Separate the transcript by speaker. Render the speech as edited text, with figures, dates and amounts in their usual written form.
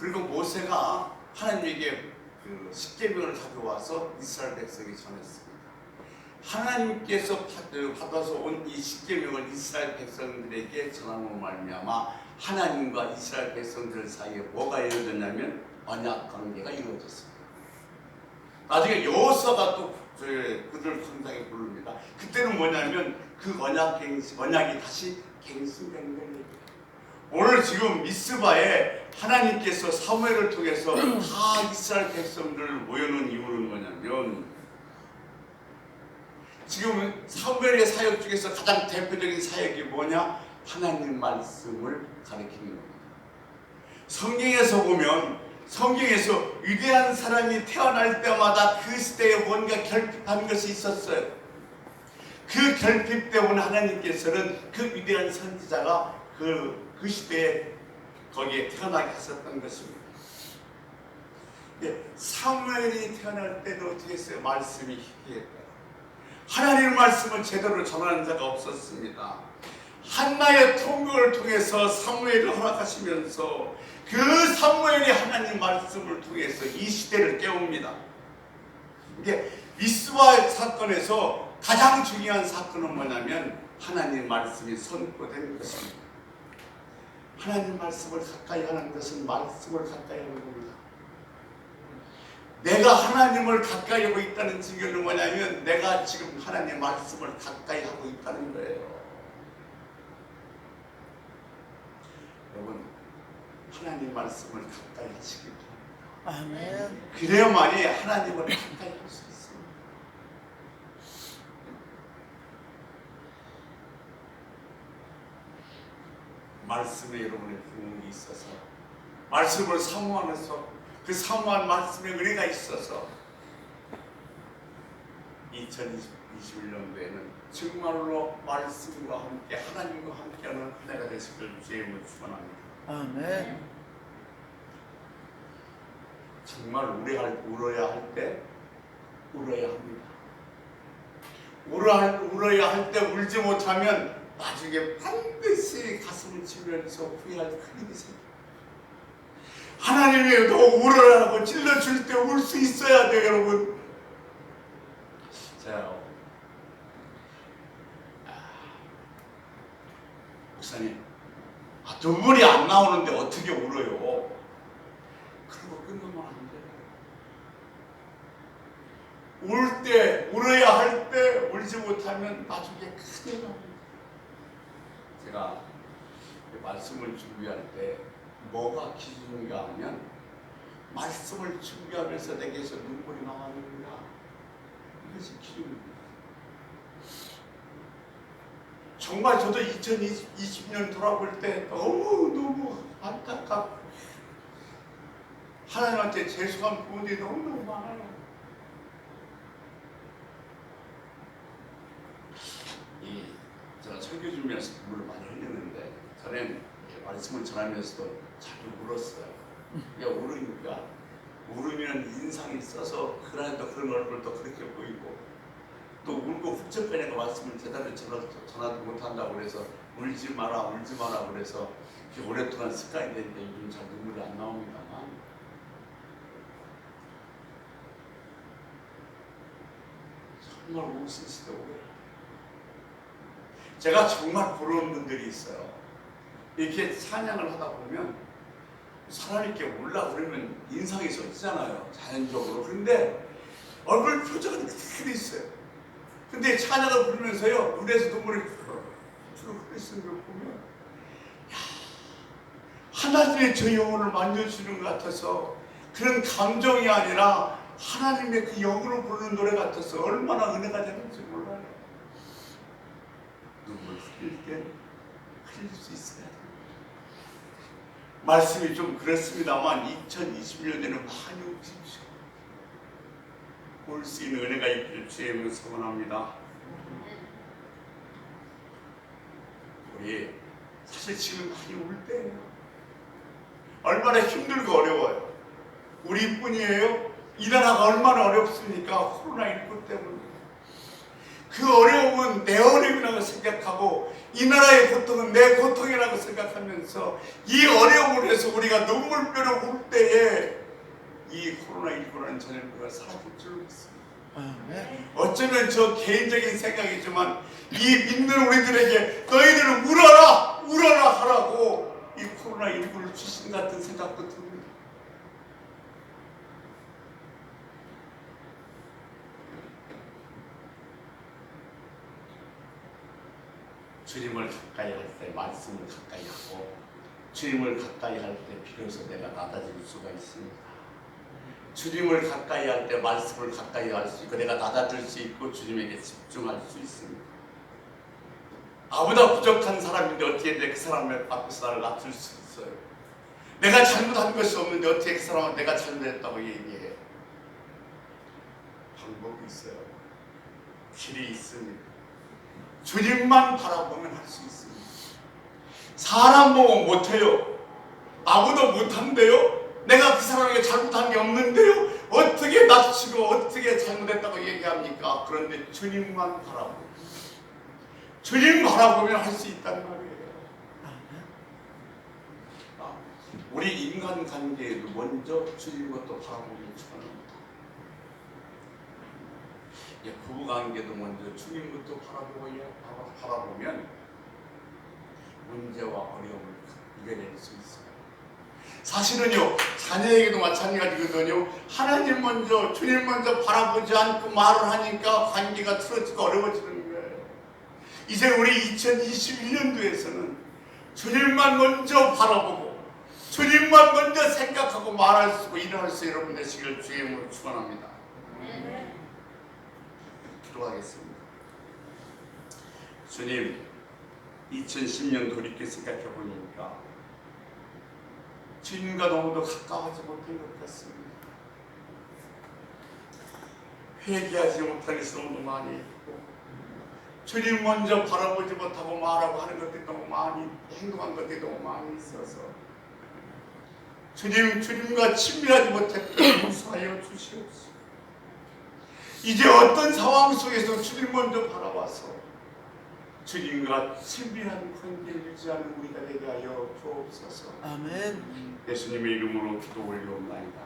Speaker 1: 그리고 모세가 하나님에게 그 십계명을 가져와서 이스라엘 백성이 전했습니다. 하나님께서 받아서 온 이 십계명을 이스라엘 백성들에게 전함으로 말미암아 하나님과 이스라엘 백성들 사이에 뭐가 이루어졌냐면 언약 관계가 이루어졌습니다. 나중에 여호수아가 또 그들 당당히 부릅니다. 그때는 뭐냐면 그 언약이 다시 갱신된 거예요. 오늘 지금 미스바에 하나님께서 사무엘을 통해서 다 이스라엘 백성들을 모여놓은 이유는 뭐냐면 지금 사무엘의 사역 중에서 가장 대표적인 사역이 뭐냐? 하나님 말씀을 가르치는 겁니다. 성경에서 보면 성경에서 위대한 사람이 태어날 때마다 그 시대에 뭔가 결핍한 것이 있었어요. 그 결핍 때문에 하나님께서는 그 위대한 선지자가 그 시대에 거기에 태어나게 하셨던 것입니다. 사무엘이 태어날 때도 어떻게 했어요? 말씀이 희귀했다. 하나님의 말씀을 제대로 전하는 자가 없었습니다. 한나의 통곡을 통해서 사무엘을 허락하시면서 그 사무엘이 하나님 말씀을 통해서 이 시대를 깨웁니다. 이게 미스바 사건에서 가장 중요한 사건은 뭐냐면 하나님 말씀이 선포된 것입니다. 하나님 말씀을 가까이 하는 것은 말씀을 가까이 하는 겁니다. 내가 하나님을 가까이 하고 있다는 증거는 뭐냐면 내가 지금 하나님 말씀을 가까이 하고 있다는 거예요. 여러분, 하나님 말씀을 가까이 하시기 바랍니다.
Speaker 2: 아멘.
Speaker 1: 그래야만이 하나님을 가까이 할 수 있습니다. 말씀에 여러분의 부흥이 있어서 말씀을 사모하면서 그 사모한 말씀의 은혜가 있어서 2021년도에는 정말로 말씀과 함께 하나님과 함께하는 한 해가 되시길 주의 이름으로 축원합니다.
Speaker 2: 아멘.
Speaker 1: 정말 울어야 할 때 울어야 합니다. 울어야 할 때 울지 못하면 나중에 반드시 가슴을 치면서 후회할 큰 일이 생깁니다. 하나님이 너 울어라고 찔러줄 때 울 수 있어야 돼요, 여러분. 자, 목사님, 눈물이 안 나오는데 어떻게 울어요? 그러고 끝나면 안 돼요. 울 때, 울어야 할 때 울지 못하면 나중에 큰일 납니다. 제가 말씀을 준비할 때 뭐가 기준인가 하면 말씀을 준비하면서 내게서 눈물이 나왔는가, 이것이 기준입니다. 정말 저도 2020년 돌아볼 때 너무 안타깝고 하나님한테 죄송한 부분이 너무너무 많아요. 제가 설교 준비하면서 눈물을 많이 흘렸는데 저는 말씀을 전하면서도 자주 울었어요. 그러니까 울으면 인상이 써서 그날도 그런 얼굴도 그렇게 보이고 또 울고 훌쩍 빼내고 말씀을 제대로 전하지 못한다고 그래서 울지 마라 그래서 오랫동안 습관이 됐는데 요즘 잘 눈물이 안 나옵니다만 정말 울 수 있을 때 오래요. 제가 정말 부러운 분들이 있어요. 이렇게 찬양을 하다 보면 사람이 이렇게 울라 그러면 인상이 쏟잖아요, 자연적으로. 그런데 얼굴 표정은 그대로 있어요. 근데 찬양을 부르면서요, 눈에서 눈물이 흐르시는 걸 보면 하나님의 저 영혼을 만져주는 것 같아서 그런 감정이 아니라 하나님의 그 영혼을 부르는 노래 같아서 얼마나 은혜가 되는지 몰라요. 눈물 흘릴 때 흘릴 수 있어야 돼요. 말씀이 좀 그렇습니다만 2021년에는 많이 웃으십시오. 올 수 있는 은혜가 있기를 주의 이름으로 소원합니다. 우리 사실 지금 많이 울 때예요. 얼마나 힘들고 어려워요. 우리뿐이에요. 일 하나가 얼마나 어렵습니까? 코로나19 때문에. 그 어려움은 내 어려움이라고 생각하고 이 나라의 고통은 내 고통이라고 생각하면서 이 어려움을 해서 우리가 눈물뼈를 울 때에 이 코로나19라는 전염병가 사라질 줄 믿습니다. 어쩌면 저 개인적인 생각이지만 이 믿는 우리들에게 너희들은 울어라 울어라 하라고 이 코로나19를 주신 같은 생각도 듭니다. 주님을 가까이 할 때 말씀을 가까이 하고 주님을 가까이 할 때 비로소 내가 낮아질 수가 있습니다. 주님을 가까이 할 때 말씀을 가까이 할 수 있고 내가 낮아질 수 있고 주님에게 집중할 수 있습니다. 나보다 부족한 사람인데 어떻게 그 사람 앞에서 나를 낮출 수 있어요? 내가 잘못한 것이 없는데 어떻게 그 사람은 내가 잘못했다고 얘기해? 방법이 있어요. 길이 있습니다. 주님만 바라보면 할 수 있습니다. 사람 보고 못해요. 나보다 못한대요. 내가 그 사람에게 잘못한 게 없는데요. 어떻게 낮추고 어떻게 잘못했다고 얘기합니까? 그런데 주님만 바라보면 주님 바라보면 할 수 있단 말이에요. 우리 인간관계에도 먼저 주님 것도 바라보면 좋아합니다. 부부관계도 먼저 주님 것도 바라보면 문제와 어려움을 이겨낼 수 있어요. 사실은요, 자녀에게도 마찬가지거든요. 하나님 먼저, 주님 먼저 바라보지 않고 말을 하니까 관계가 틀어지고 어려워지는 거예요. 이제 우리 2021년도에서는 주님만 먼저 바라보고 주님만 먼저 생각하고 말할 수 있고 일어날 수 있는 여러분 되시기를 주의 이름으로 축원합니다. 기도하겠습니다. 주님, 2010년 돌이켜 생각해 보니까 주님과 너무도 가까워하지 못한 것 같습니다. 회개하지 못한 것이 너무 많이 있고 주님 먼저 바라보지 못하고 말하고 하는 것들이 너무 많이 행동한 것들이 너무 많이 있어서 주님과 친밀하지 못했던 용서하여 주시옵소서. 이제 어떤 상황 속에서 주님 먼저 바라봐서 주님과 친밀한 관계를 유지하는 우리가 되게 하여 주옵소서.
Speaker 2: 아멘.
Speaker 1: 예수님의 이름으로 기도 올려옵나이다.